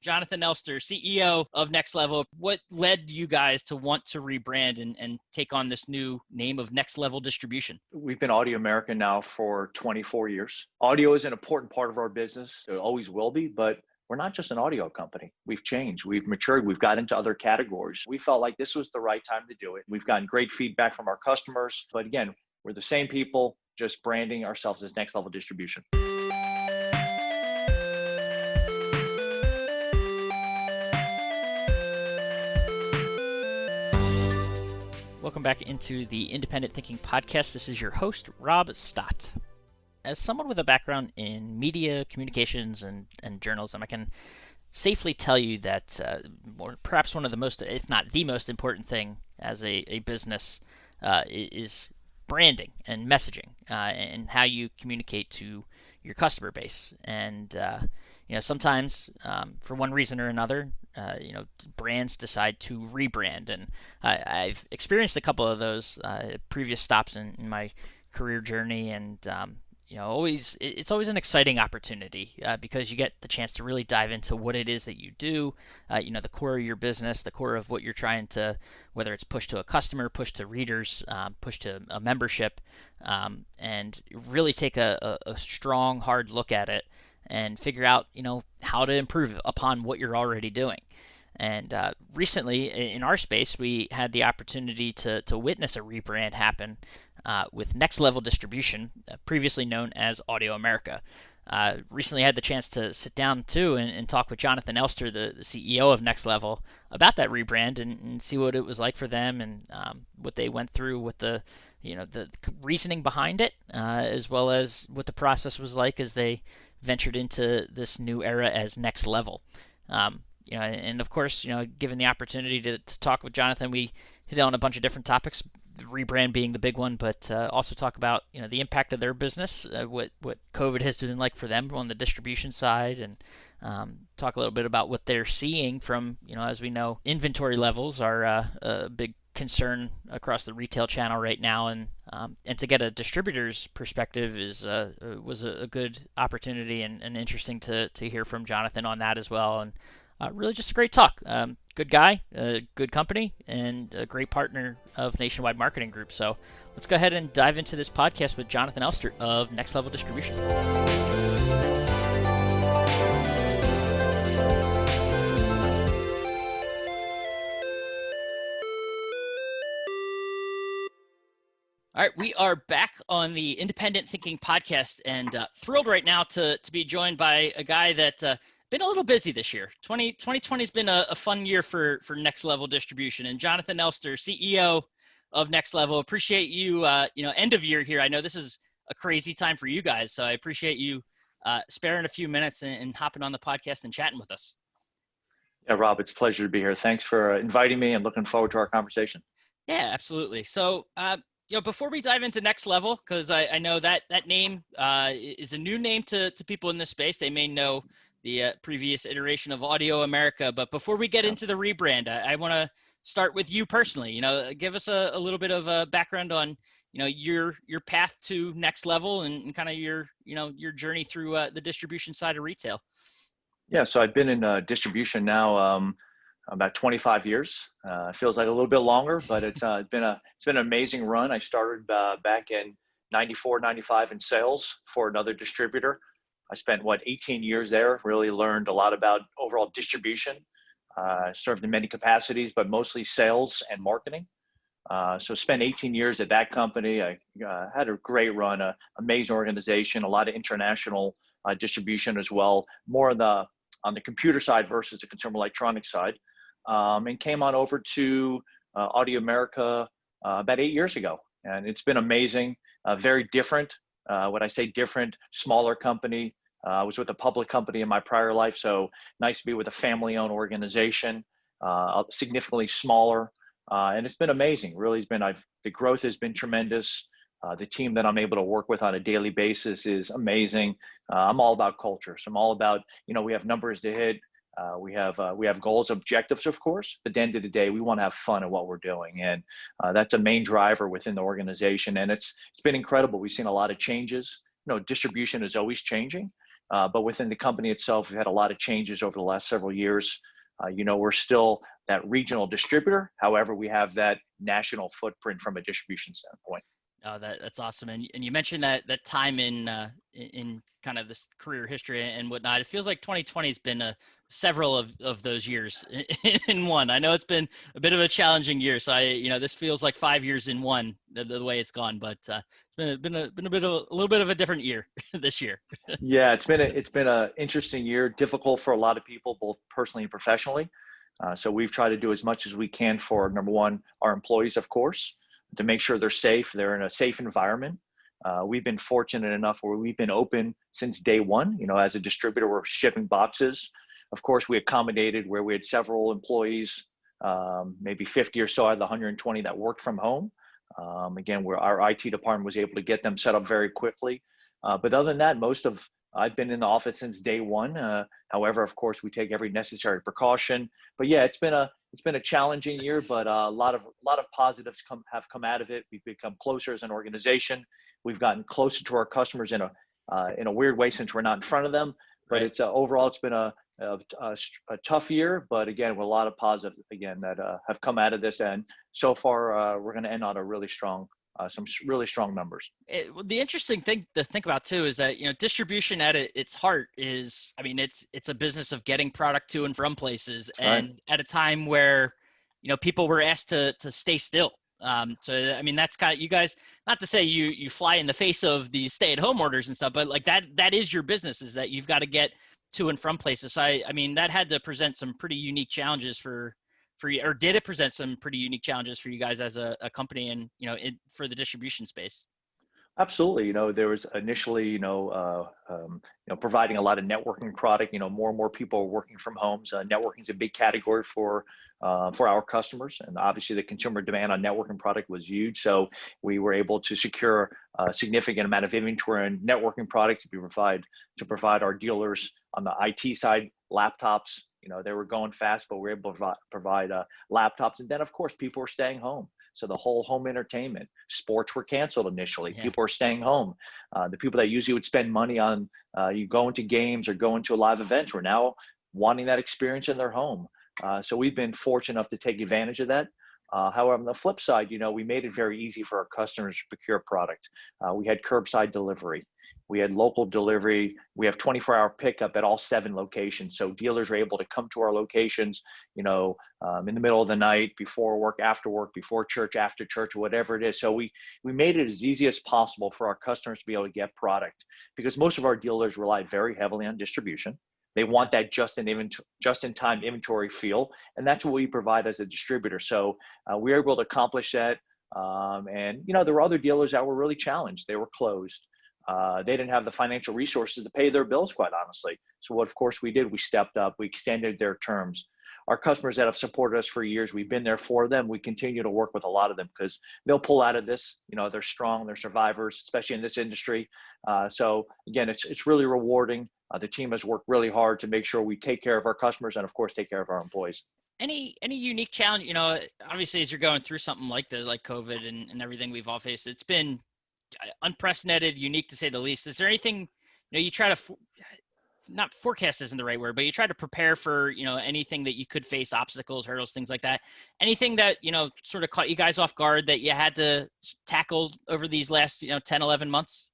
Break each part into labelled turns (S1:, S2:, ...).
S1: Jonathan Elster, CEO of Next Level. What led you guys to want to rebrand and take on this new name of Next Level Distribution?
S2: We've been Audio America now for 24 years. Audio is an important part of our business. It always will be, but we're not just an audio company. We've changed, we've matured, we've got into other categories. We felt like this was the right time to do it. We've gotten great feedback from our customers, but again, we're the same people, just branding ourselves as Next Level Distribution.
S1: Welcome back into the Independent Thinking Podcast. This is your host, Rob Stott. As someone with a background in media, communications, and journalism, I can safely tell you that perhaps one of the most, if not the most important thing as a business is branding and messaging and how you communicate to your customer base. And sometimes for one reason or another, brands decide to rebrand, and I've experienced a couple of those previous stops in my career journey, and it's always an exciting opportunity because you get the chance to really dive into what it is that you do, the core of your business, the core of what you're trying to, whether it's push to a customer, push to readers, push to a membership, and really take a strong, hard look at it and figure out, how to improve upon what you're already doing. And recently, in our space, we had the opportunity to witness a rebrand happen with Next Level Distribution, previously known as Audio America. Recently had the chance to sit down too and talk with Jonathan Elster, the CEO of Next Level, about that rebrand and see what it was like for them and what they went through with the reasoning behind it, as well as what the process was like as they ventured into this new era as Next Level. And of course, given the opportunity to talk with Jonathan, we hit on a bunch of different topics, rebrand being the big one, but also talk about the impact of their business, what COVID has been like for them on the distribution side, and talk a little bit about what they're seeing from, as we know, inventory levels are a big concern across the retail channel right now, and to get a distributor's perspective was a good opportunity and interesting to hear from Jonathan on that as well. And really just a great talk. Good guy, good company, and a great partner of Nationwide Marketing Group. So let's go ahead and dive into this podcast with Jonathan Elster of Next Level Distribution. All right, we are back on the Independent Thinking Podcast, and thrilled right now to be joined by a guy that been a little busy this year. 2020 has been a fun year for Next Level Distribution, and Jonathan Elster, CEO of Next Level. Appreciate you, end of year here. I know this is a crazy time for you guys, so I appreciate you sparing a few minutes and hopping on the podcast and chatting with us.
S2: Yeah, Rob, it's a pleasure to be here. Thanks for inviting me and looking forward to our conversation.
S1: Yeah, absolutely. So, before we dive into Next Level, because I know that name is a new name to people in this space. They may know the previous iteration of Audio America. But before we get into the rebrand, I want to start with you personally. Give us a little bit of a background on, your path to Next Level and kind of your journey through the distribution side of retail.
S2: Yeah, so I've been in distribution now about 25 years. Feels like a little bit longer, but it's been an amazing run. I started back in 94, 95 in sales for another distributor. I spent 18 years there, really learned a lot about overall distribution, served in many capacities, but mostly sales and marketing. So spent 18 years at that company. I had a great run, amazing organization, a lot of international distribution as well, more on the computer side versus the consumer electronics side, and came on over to Audio America about 8 years ago. And it's been amazing, very different. When I say different, smaller company. I was with a public company in my prior life, so nice to be with a family-owned organization, significantly smaller, and it's been amazing. Really, the growth has been tremendous. The team that I'm able to work with on a daily basis is amazing. I'm all about culture, so I'm all about we have numbers to hit. We have goals, objectives, of course, but at the end of the day, we want to have fun in what we're doing. And that's a main driver within the organization. And it's been incredible. We've seen a lot of changes. Distribution is always changing. But within the company itself, we've had a lot of changes over the last several years. We're still that regional distributor. However, we have that national footprint from a distribution standpoint.
S1: Oh, that's awesome. And you mentioned that time in kind of this career history and whatnot. It feels like 2020 has been several of those years in one. I know it's been a bit of a challenging year, so this feels like 5 years in one, the way it's gone. But it's been a little bit of a different year this year.
S2: Yeah, it's been a interesting year, difficult for a lot of people, both personally and professionally. So we've tried to do as much as we can for, number one, our employees, of course, to make sure they're safe. They're in a safe environment. We've been fortunate enough where we've been open since day one. As a distributor, we're shipping boxes. Of course, we accommodated where we had several employees, maybe 50 or so out of the 120 that worked from home. Again, where our IT department was able to get them set up very quickly. But other than that, I've been in the office since day one. However, of course, we take every necessary precaution. But yeah, it's been a challenging year, but a lot of positives have come out of it. We've become closer as an organization. We've gotten closer to our customers in a weird way since we're not in front of them. But
S1: Right.
S2: it's overall, it's been a tough year. But again, with a lot of positives again that have come out of this, and so far we're going to end on a really strong. Some really strong numbers.
S1: The interesting thing to think about too is that distribution at its heart is, I mean, it's a business of getting product to and from places,
S2: That's right.
S1: and at a time where people were asked to stay still. So I mean, that's kind of, you guys, not to say you fly in the face of these stay-at-home orders and stuff, but like that is your business, is that you've got to get to and from places. So I mean, that had to present some pretty unique challenges for you, or did it present some pretty unique challenges for you guys as a company and for the distribution space?
S2: Absolutely. There was initially, providing a lot of networking product. More and more people are working from homes. Networking is a big category for our customers, and obviously the consumer demand on networking product was huge. So we were able to secure a significant amount of inventory and networking products to provide our dealers on the IT side laptops. They were going fast, but we were able to provide laptops, and then of course people were staying home. So the whole home entertainment, sports were canceled initially.
S1: Yeah.
S2: People are staying home. The people that usually would spend money on you going to games or going to a live events were now wanting that experience in their home. So we've been fortunate enough to take advantage of that. However, on the flip side, we made it very easy for our customers to procure product. We had curbside delivery. We had local delivery. We have 24-hour pickup at all 7 locations. So dealers are able to come to our locations, in the middle of the night, before work, after work, before church, after church, whatever it is. So we made it as easy as possible for our customers to be able to get product, because most of our dealers rely very heavily on distribution. They want that just-in-time inventory feel, and that's what we provide as a distributor. So we were able to accomplish that. And there were other dealers that were really challenged. They were closed. They didn't have the financial resources to pay their bills, quite honestly. So what, of course, we did, we stepped up, we extended their terms. Our customers that have supported us for years, we've been there for them. We continue to work with a lot of them because they'll pull out of this. They're strong, they're survivors, especially in this industry. So again, it's really rewarding. The team has worked really hard to make sure we take care of our customers and, of course, take care of our employees.
S1: Any unique challenge, obviously as you're going through something like COVID and everything we've all faced, it's been unprecedented, unique to say the least. Is there anything, you try to, not forecast isn't the right word, but you try to prepare for, anything that you could face, obstacles, hurdles, things like that. Anything that, sort of caught you guys off guard that you had to tackle over these last, 10, 11 months?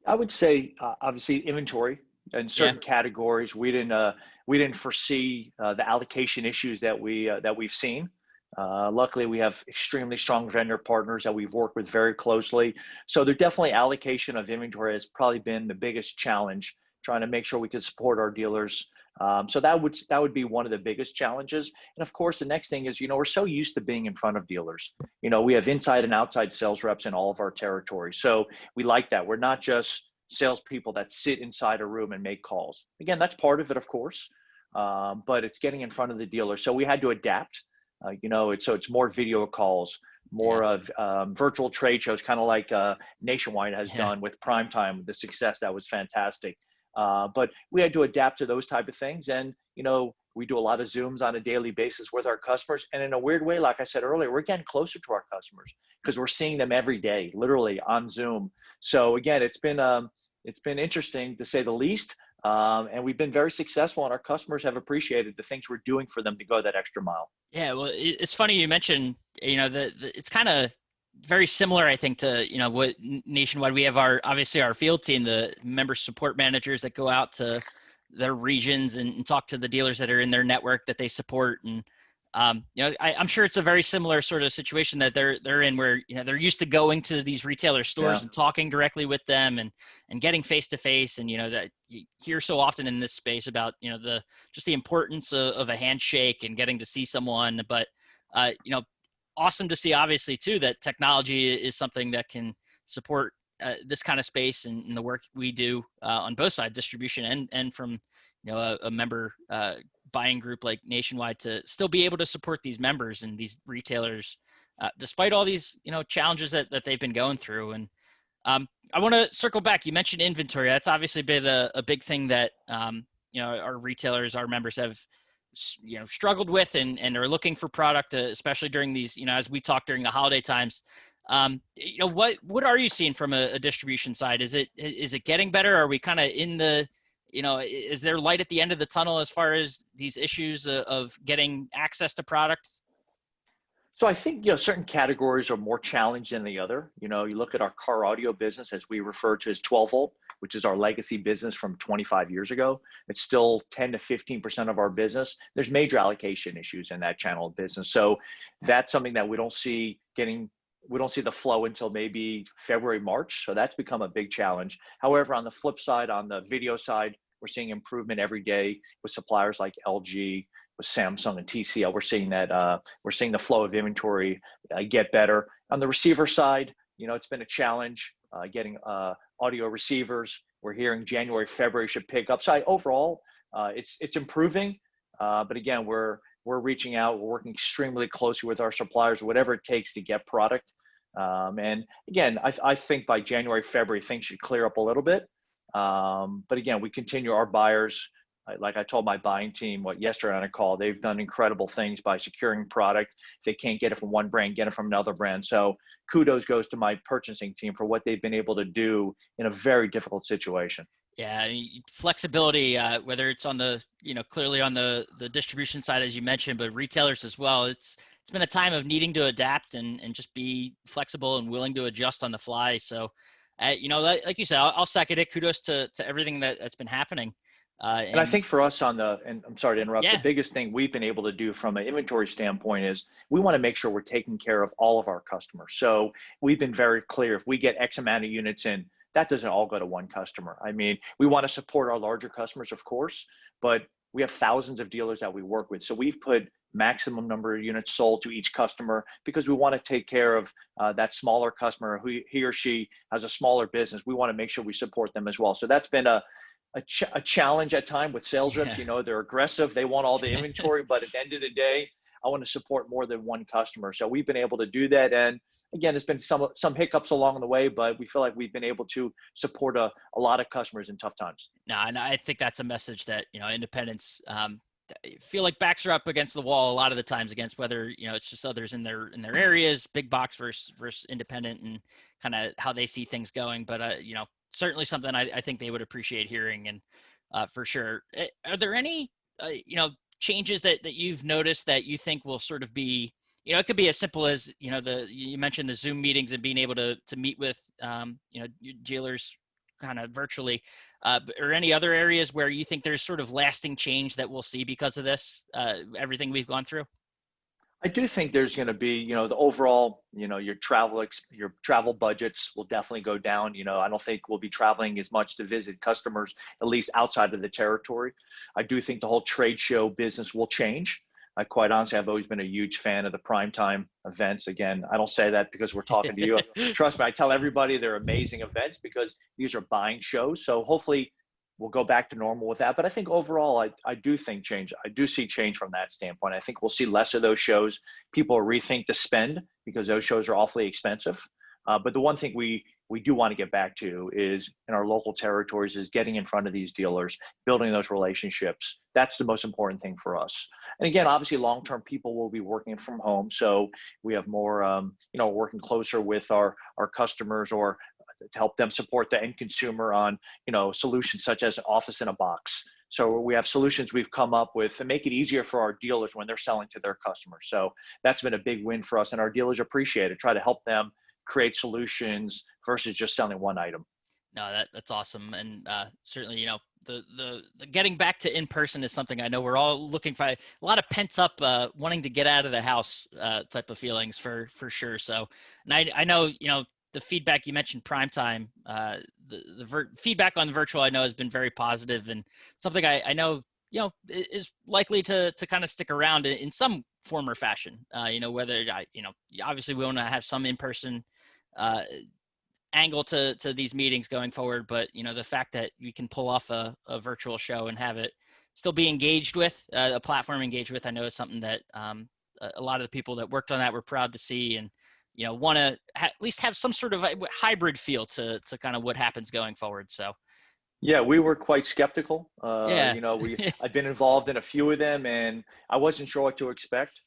S2: I would say, obviously, inventory in certain categories. We didn't foresee the allocation issues that we've seen. Luckily, we have extremely strong vendor partners that we've worked with very closely. So there definitely allocation of inventory has probably been the biggest challenge, trying to make sure we can support our dealers. So that would be one of the biggest challenges. And of course, the next thing is, we're so used to being in front of dealers. We have inside and outside sales reps in all of our territories. So we like that. We're not just salespeople that sit inside a room and make calls. Again, that's part of it, of course, but it's getting in front of the dealer. So we had to adapt. It's more video calls, more of virtual trade shows, kind of like Nationwide has done with Primetime, the success that was fantastic. But we had to adapt to those type of things. And, we do a lot of Zooms on a daily basis with our customers. And in a weird way, like I said earlier, we're getting closer to our customers because we're seeing them every day, literally on Zoom. So again, it's been interesting to say the least. And we've been very successful, and our customers have appreciated the things we're doing for them to go that extra mile.
S1: Yeah, well, it's funny you mentioned, it's kind of very similar, I think, to, what nationwide we have obviously our field team, the member support managers that go out to their regions and talk to the dealers that are in their network that they support. And, I'm sure it's a very similar sort of situation that they're in where, they're used to going to these retailer stores
S2: Yeah.
S1: and talking directly with them and getting face to face. And, that you hear so often in this space about, just the importance of a handshake and getting to see someone. But, awesome to see, obviously, too, that technology is something that can support this kind of space and the work we do on both sides, distribution and from, a member buying group like Nationwide, to still be able to support these members and these retailers, despite all these, challenges that they've been going through. And I want to circle back. You mentioned inventory. That's obviously been a big thing that, our retailers, our members have, struggled with and are looking for product, especially during these, as we talked during the holiday times. What are you seeing from a distribution side? Is it getting better? Are we kind of in the, is there light at the end of the tunnel as far as these issues of getting access to product?
S2: So I think, certain categories are more challenged than the other. You look at our car audio business, as we refer to as 12 volt, which is our legacy business from 25 years ago. It's still 10 to 15% of our business. There's major allocation issues in that channel of business. So that's something that we don't see the flow until maybe February, March. So that's become a big challenge. However, on the flip side, on the video side, we're seeing improvement every day with suppliers like LG, with Samsung and TCL. We're seeing that we're seeing the flow of inventory get better. On the receiver side, it's been a challenge getting audio receivers. We're hearing January, February should pick up. So overall, it's improving. But again, we're reaching out. We're working extremely closely with our suppliers, whatever it takes to get product. And again, I think by January, February, things should clear up a little bit. But again, we continue our buyers. Like I told my buying team yesterday on a call, they've done incredible things by securing product. If they can't get it from one brand, get it from another brand. So kudos goes to my purchasing team for what they've been able to do in a very difficult situation.
S1: Yeah, flexibility, whether it's on the, clearly on the distribution side, as you mentioned, but retailers as well. It's been a time of needing to adapt and just be flexible and willing to adjust on the fly. So, like you said, I'll second it. Kudos to everything that's been happening.
S2: And I think for us and I'm sorry to interrupt,
S1: yeah.
S2: The biggest thing we've been able to do from an inventory standpoint is we want to make sure we're taking care of all of our customers. So we've been very clear, if we get X amount of units in, that doesn't all go to one customer. I mean, we want to support our larger customers, of course, but we have thousands of dealers that we work with. So we've put maximum number of units sold to each customer because we want to take care of that smaller customer who he or she has a smaller business. We want to make sure we support them as well. So that's been a challenge at time with sales reps.
S1: Yeah.
S2: They're aggressive. They want all the inventory, but at the end of the day, I want to support more than one customer. So we've been able to do that. And again, it's been some hiccups along the way, but we feel like we've been able to support a lot of customers in tough times.
S1: No, and I think that's a message that, independents feel like backs are up against the wall a lot of the times against whether, it's just others in their areas, big box versus independent, and kind of how they see things going. But, certainly something I think they would appreciate hearing. And for sure. Are there any, changes that you've noticed that you think will sort of be, it could be as simple as, you mentioned the Zoom meetings and being able to meet with, dealers kind of virtually, or any other areas where you think there's sort of lasting change that we'll see because of this, everything we've gone through?
S2: I do think there's going to be, the overall, your travel budgets will definitely go down. I don't think we'll be traveling as much to visit customers, at least outside of the territory. I do think the whole trade show business will change. Quite honestly, I've always been a huge fan of the primetime events. Again, I don't say that because we're talking to you. Trust me, I tell everybody they're amazing events because these are buying shows. So hopefully we'll go back to normal with that. But I think overall, I do think change. I do see change from that standpoint. I think we'll see less of those shows. People rethink the spend because those shows are awfully expensive. But the one thing we do want to get back to is in our local territories is getting in front of these dealers, building those relationships. That's the most important thing for us. And again, obviously long-term people will be working from home. So we have more, working closer with our customers or to help them support the end consumer on, solutions such as Office in a Box. So we have solutions we've come up with to make it easier for our dealers when they're selling to their customers. So that's been a big win for us, and our dealers appreciate it. Try to help them create solutions versus just selling one item.
S1: No, that's awesome. And certainly, the getting back to in person is something I know we're all looking for. A lot of pent up wanting to get out of the house type of feelings for sure. So, and I know, the feedback you mentioned, Primetime, feedback on the virtual I know has been very positive, and something I know, is likely to kind of stick around in some form or fashion. Whether obviously we want to have some in person angle to these meetings going forward, but the fact that you can pull off a virtual show and have it still be engaged with, a platform engaged with, I know is something that a lot of the people that worked on that were proud to see, and want to at least have some sort of a hybrid feel to kind of what happens going forward. So
S2: yeah, we were quite skeptical.
S1: yeah.
S2: I'd been involved in a few of them, and I wasn't sure what to expect,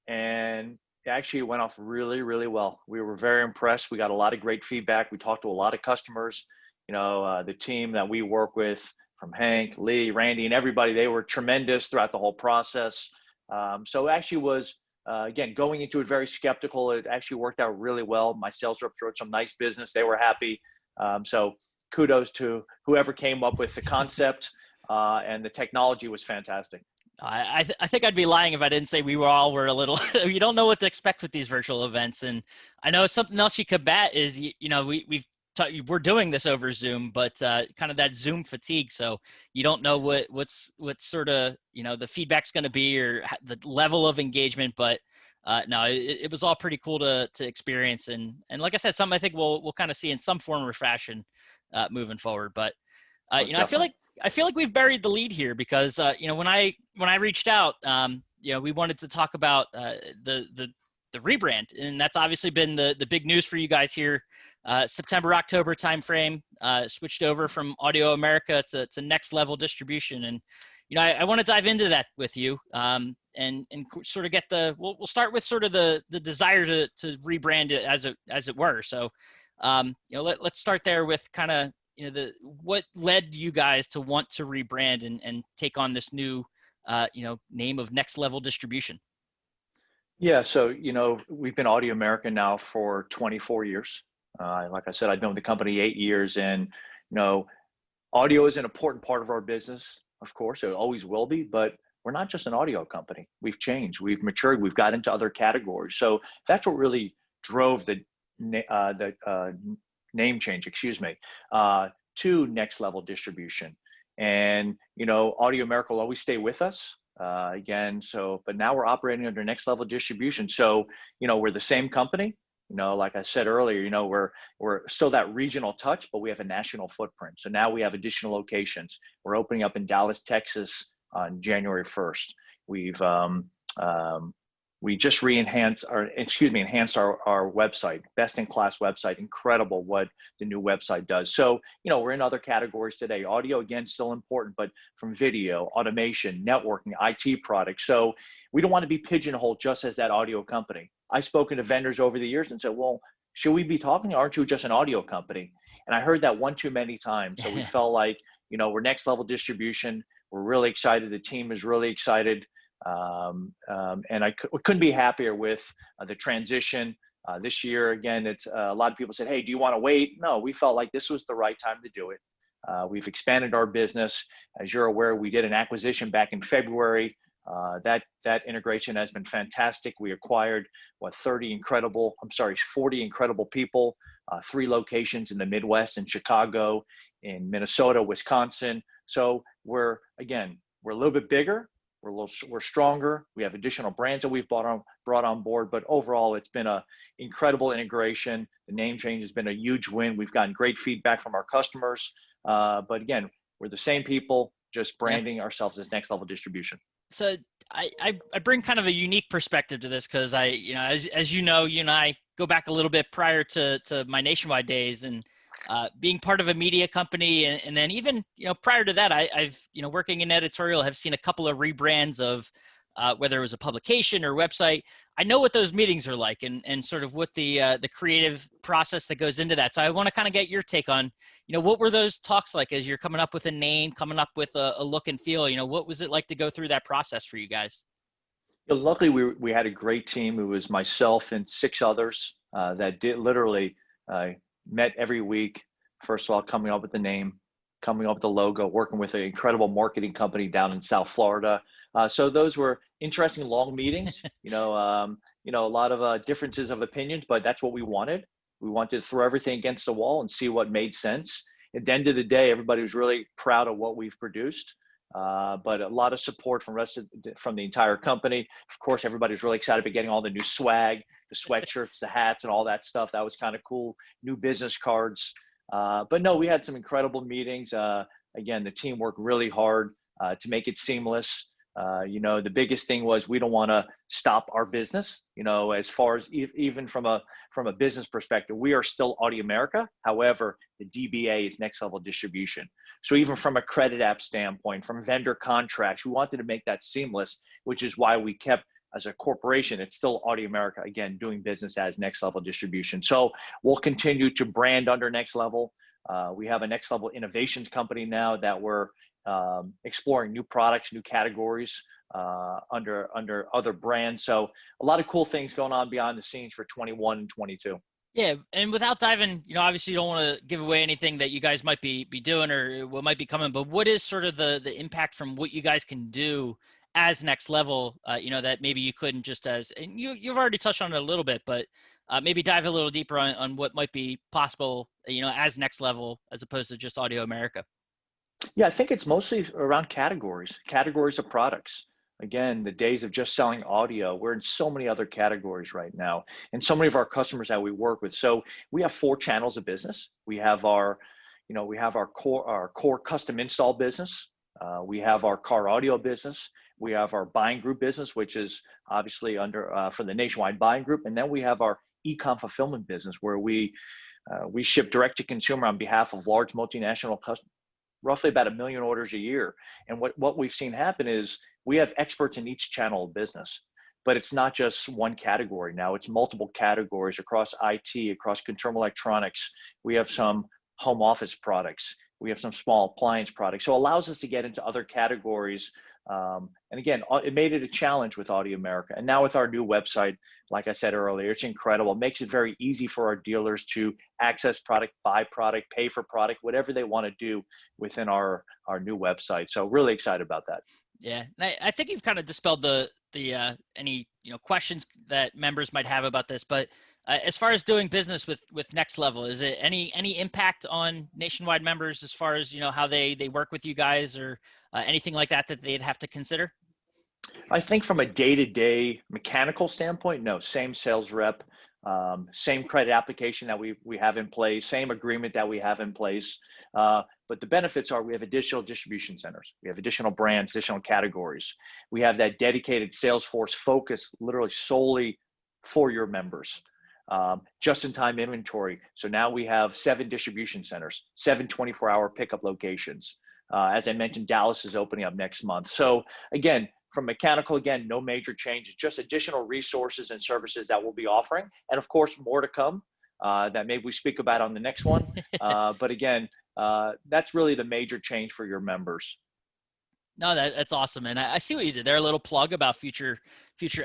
S2: and it actually went off really, really well. We were very impressed. We got a lot of great feedback. We talked to a lot of customers. The team that we work with, from Hank, Lee, Randy, and everybody, they were tremendous throughout the whole process. So it actually was, again, going into it very skeptical. It actually worked out really well. My sales reps wrote some nice business. They were happy. So kudos to whoever came up with the concept, and the technology was fantastic.
S1: I think I'd be lying if I didn't say we were a little, you don't know what to expect with these virtual events. And I know something else you combat is, we're doing this over Zoom, but kind of that Zoom fatigue. So you don't know what's sort of, the feedback's going to be, or the level of engagement, but no, it was all pretty cool to experience. And like I said, something I think we'll kind of see in some form or fashion moving forward. But, I feel like we've buried the lead here, because, when I reached out, we wanted to talk about the rebrand, and that's obviously been the big news for you guys here. September, October timeframe, switched over from Audio America to Next Level Distribution. And, I want to dive into that with you, and sort of get we'll start with sort of the desire to rebrand it as it were. So, let's start there with kind of, what led you guys to want to rebrand and take on this new, name of Next Level Distribution?
S2: Yeah, so, we've been Audio America now for 24 years. Like I said, I've been with the company 8 years, and, audio is an important part of our business. Of course, it always will be, but we're not just an audio company. We've changed, we've matured, we've got into other categories. So that's what really drove the name change, to Next Level Distribution. And, Audio America will always stay with us. But now we're operating under Next Level Distribution. So, we're the same company. Like I said earlier, we're still that regional touch, but we have a national footprint. So now we have additional locations. We're opening up in Dallas, Texas on January 1st. We just enhanced our website, best in class website. Incredible what the new website does. So, we're in other categories today. Audio, again, still important, but from video, automation, networking, IT products. So we don't want to be pigeonholed just as that audio company. I've spoken to vendors over the years and said, well, should we be talking? Aren't you just an audio company? And I heard that one too many times. So we felt like, we're Next Level Distribution. We're really excited. The team is really excited. And we couldn't be happier with the transition. This year, again, it's a lot of people said, hey, do you want to wait? No, we felt like this was the right time to do it. We've expanded our business. As you're aware, we did an acquisition back in February. That integration has been fantastic. We acquired 40 incredible people, 3 locations in the Midwest, in Chicago, in Minnesota, Wisconsin. So we're a little bit bigger. We're stronger. We have additional brands that we've brought on board, but overall, it's been an incredible integration. The name change has been a huge win. We've gotten great feedback from our customers. But again, we're the same people, just branding ourselves as Next Level Distribution.
S1: So I bring kind of a unique perspective to this, because as you know, you and I go back a little bit prior to my Nationwide days, and being part of a media company, and then even prior to that, I've working in editorial, have seen a couple of rebrands of whether it was a publication or website. I know what those meetings are like, and sort of what the creative process that goes into that. So I want to kind of get your take on, what were those talks like as you're coming up with a name, coming up with a look and feel. What was it like to go through that process for you guys?
S2: Luckily, we had a great team. It was myself and 6 others that did literally met every week. First of all, coming up with the name, coming up with the logo, working with an incredible marketing company down in South Florida. So those were interesting long meetings. A lot of differences of opinions, but that's what we wanted. We wanted to throw everything against the wall and see what made sense. At the end of the day, everybody was really proud of what we've produced. But a lot of support from the entire company. Of course, everybody's really excited about getting all the new swag, the sweatshirts, the hats, and all that stuff. That was kind of cool. New business cards. But no, we had some incredible meetings. Again, the team worked really hard to make it seamless. The biggest thing was we don't want to stop our business. As far as even from a business perspective, we are still Audio America. However, the DBA is Next Level Distribution. So even from a credit app standpoint, from vendor contracts, we wanted to make that seamless, which is why we kept, as a corporation, it's still Audio America, again, doing business as Next Level Distribution. So we'll continue to brand under Next Level. We have a Next Level Innovations company now that we're exploring new products, new categories under other brands. So a lot of cool things going on behind the scenes for 21 and 22.
S1: Yeah, and without diving, obviously you don't want to give away anything that you guys might be doing or what might be coming, but what is sort of the impact from what you guys can do as Next Level, that maybe you couldn't just as, and you've already touched on it a little bit, but maybe dive a little deeper on what might be possible, as Next Level, as opposed to just Audio America.
S2: Yeah, I think it's mostly around categories of products. Again, the days of just selling audio, we're in so many other categories right now, and so many of our customers that we work with. So we have 4 channels of business. We have our core custom install business. We have our car audio business. We have our buying group business, which is obviously under for the Nationwide Buying Group, and then we have our e-com fulfillment business, where we ship direct to consumer on behalf of large multinational customers. Roughly about 1 million orders a year. And what we've seen happen is we have experts in each channel of business, but it's not just one category now, it's multiple categories across IT, across consumer electronics. We have some home office products. We have some small appliance products. So it allows us to get into other categories. And again, it made it a challenge with Audio America. And now with our new website, like I said earlier, it's incredible. It makes it very easy for our dealers to access product, buy product, pay for product, whatever they want to do within our new website. So really excited about that.
S1: Yeah, and I think you've kind of dispelled the any questions that members might have about this, but as far as doing business with Next Level, is it any impact on Nationwide members as far as how they work with you guys, or anything like that they'd have to consider?
S2: I think from a day-to-day mechanical standpoint, no. Same sales rep, same credit application that we have in place, same agreement that we have in place. But the benefits are we have additional distribution centers. We have additional brands, additional categories. We have that dedicated sales force focused literally solely for your members. Just-in-time inventory. So now we have 7 distribution centers, 7 24-hour pickup locations. As I mentioned, Dallas is opening up next month. So again, from mechanical, no major changes, just additional resources and services that we'll be offering. And of course, more to come that maybe we speak about on the next one. But again, that's really the major change for your members.
S1: No, that's awesome. And I see what you did there. A little plug about future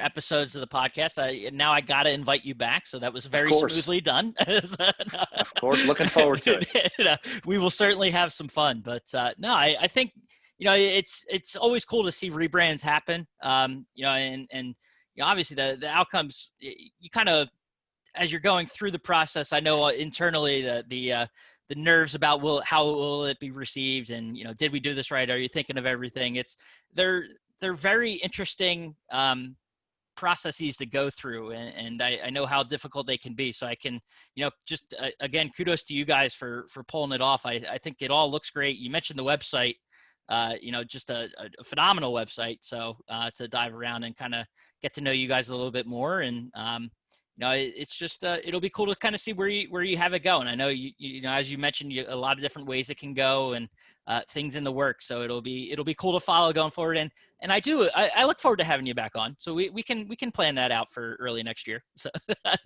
S1: episodes of the podcast. Now I got to invite you back. So that was very smoothly done.
S2: Of course. Looking forward to it.
S1: We will certainly have some fun. But no, I think, it's always cool to see rebrands happen. And obviously the outcomes, you kind of, as you're going through the process, I know internally the nerves about how will it be received, and did we do this right? Are you thinking of everything? They're very interesting processes to go through, and I know how difficult they can be. So I can just again, kudos to you guys for pulling it off. I think it all looks great. You mentioned the website, just a phenomenal website. So to dive around and kind of get to know you guys a little bit more, and it's just it'll be cool to kind of see where you have it going. I know you know, as you mentioned, a lot of different ways it can go, and things in the works. So it'll be cool to follow going forward. And I look forward to having you back on. So we can plan that out for early next year. So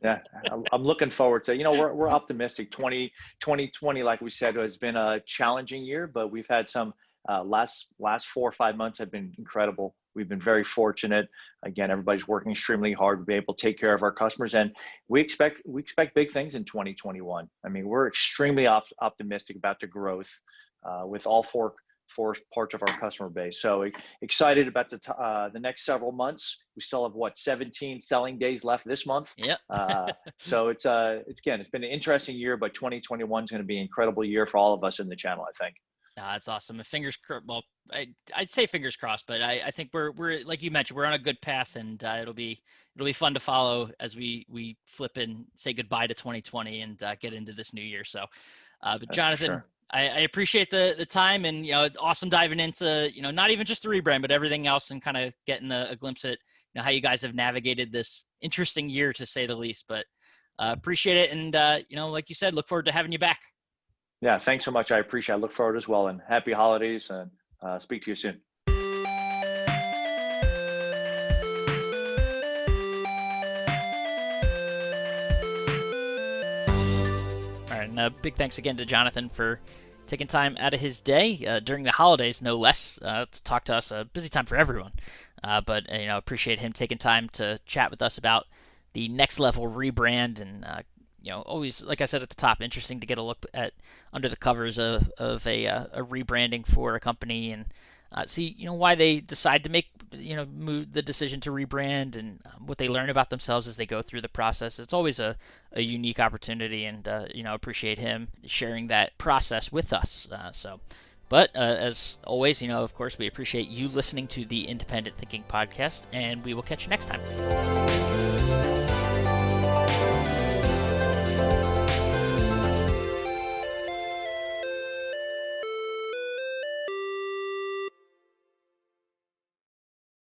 S2: Yeah, I'm looking forward to, we're optimistic. 2020, like we said, has been a challenging year, but we've had some last 4 or 5 months have been incredible. We've been very fortunate. Again, everybody's working extremely hard to be able to take care of our customers, and we expect big things in 2021. I mean, we're extremely optimistic about the growth with all four parts of our customer base. So excited about the next several months. We still have 17 selling days left this month.
S1: Yep.
S2: So it's been an interesting year, but 2021 is going to be an incredible year for all of us in the channel, I think.
S1: That's awesome. Fingers crossed. Well, I'd say fingers crossed, but I think we're like you mentioned, we're on a good path, and it'll be fun to follow as we flip and say goodbye to 2020 and get into this new year. So, but
S2: That's
S1: Jonathan,
S2: sure.
S1: I appreciate the time, and awesome diving into not even just the rebrand, but everything else, and kind of getting a glimpse at how you guys have navigated this interesting year, to say the least. But appreciate it, and like you said, look forward to having you back.
S2: Yeah, thanks so much. I appreciate it. I look forward as well, and happy holidays, and speak to you soon.
S1: All right, and a big thanks again to Jonathan for taking time out of his day during the holidays, no less, to talk to us. A busy time for everyone, but appreciate him taking time to chat with us about the next level rebrand, and always, like I said at the top, interesting to get a look at under the covers of a rebranding for a company, and see why they decide to make move the decision to rebrand, and what they learn about themselves as they go through the process. It's always a unique opportunity, and appreciate him sharing that process with us. But as always, of course, we appreciate you listening to the Independent Thinking Podcast, and we will catch you next time.